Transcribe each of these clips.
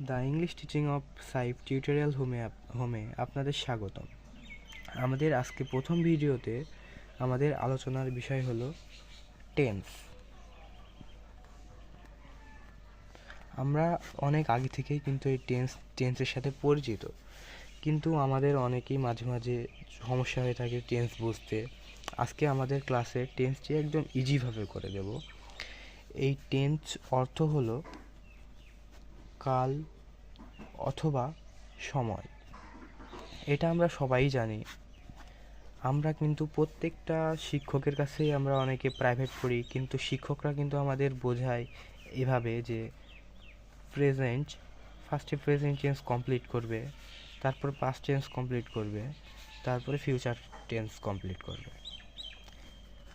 The English teaching of Saif tutorial হোমে আপনাদের স্বাগতম। আমাদের আজকে প্রথম ভিডিওতে আমাদের আলোচনার বিষয় হলো টেন্স। আমরা অনেক আগে থেকেই কিন্তু এই টেন্সের সাথে পরিচিত, কিন্তু আমাদের অনেকেই মাঝে মাঝে সমস্যা হয়ে থাকে টেন্স বুঝতে। আজকে আমাদের ক্লাসে টেন্সটি একদম ইজিভাবে করে দেব। এই টেন্স অর্থ হলো কাল অথবা সময়। এটা আমরা সবাই জানি। আমরা কিন্তু প্রত্যেকটা শিক্ষকের কাছেই আমরা অনেকে প্রাইভেট পড়ি, কিন্তু শিক্ষকরা কিন্তু আমাদের বোঝায় এভাবে যে ফার্স্টে প্রেজেন্ট টেন্স কমপ্লিট করবে, তারপর পাস্ট টেন্স কমপ্লিট করবে, তারপরে ফিউচার টেন্স কমপ্লিট করবে।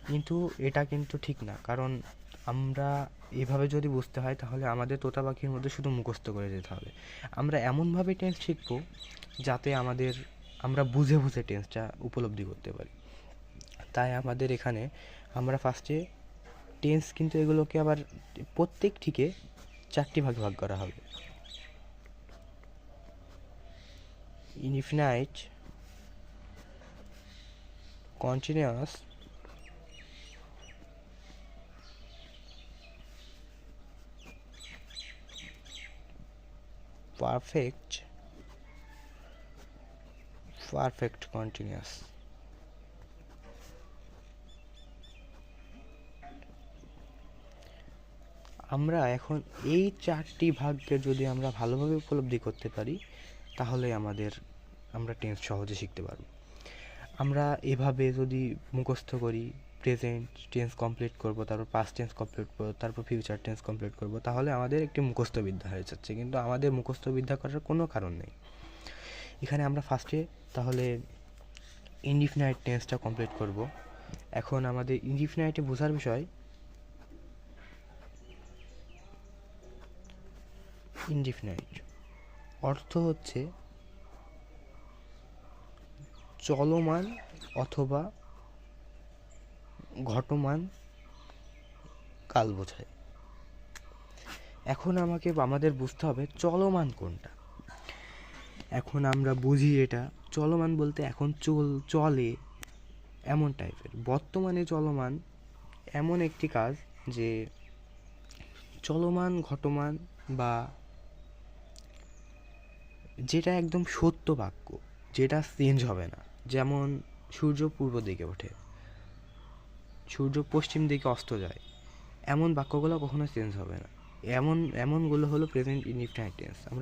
কিন্তু এটা কিন্তু ঠিক না, কারণ আমরা এভাবে যদি বুঝতে হয় তাহলে আমাদের তোতা পাখির মধ্যে শুধু মুখস্থ করে যেতে হবে। আমরা এমনভাবে টেন্স শিখব যাতে আমরা বুঝে বুঝে টেন্সটা উপলব্ধি করতে পারি। তাই আমাদের এখানে আমরা ফার্স্টে টেন্স, কিন্তু এগুলোকে আবার প্রত্যেকটিকে 4টি ভাগে ভাগ করা হবে। Indefinite, continuous, perfect continuous. আমরা এখন এই 4টি ভাগকে যদি আমরা ভালোভাবে উপলব্ধি করতে পারি তাহলে আমরা টেন্স সহজে শিখতে পারব। আমরা এভাবে যদি মুখস্থ করি, প্রেজেন্ট টেন্স কমপ্লিট করব, তারপর পাস্ট টেন্স কমপ্লিট করব, তারপর ফিউচার টেন্স কমপ্লিট করব, তাহলে আমাদের একটি মুখস্থ বিদ্যা হয়ে যাচ্ছে। কিন্তু আমাদের মুখস্থ বিদ্যা করার কোনো কারণ নেই। এখানে আমরা ফার্স্টে তাহলে ইনডিফিনাইট টেন্সটা কমপ্লিট করব। এখন আমাদের ইনডিফিনাইটে বোঝার বিষয়, ইনডিফিনাইট অর্থ হচ্ছে চলমান অথবা ঘটমান কাল বোঝায়। এখন আমাদের বুঝতে হবে চলমান কোনটা। এখন আমরা বুঝি এটা চলমান বলতে এখন চলে এমন টাইপের। বর্তমানে চলমান এমন একটি কাজ যে চলমান ঘটমান বা যেটা একদম সত্য বাক্য, যেটা চেঞ্জ হবে না। যেমন সূর্য পূর্ব দিকে ওঠে, সূর্য পশ্চিম দিকে অস্ত যায়, এমন বাক্যগুলো কখনো চেঞ্জ হবে না। এমনগুলো হলো প্রেজেন্ট ইনডিফিনাইট টেন্স। আমরা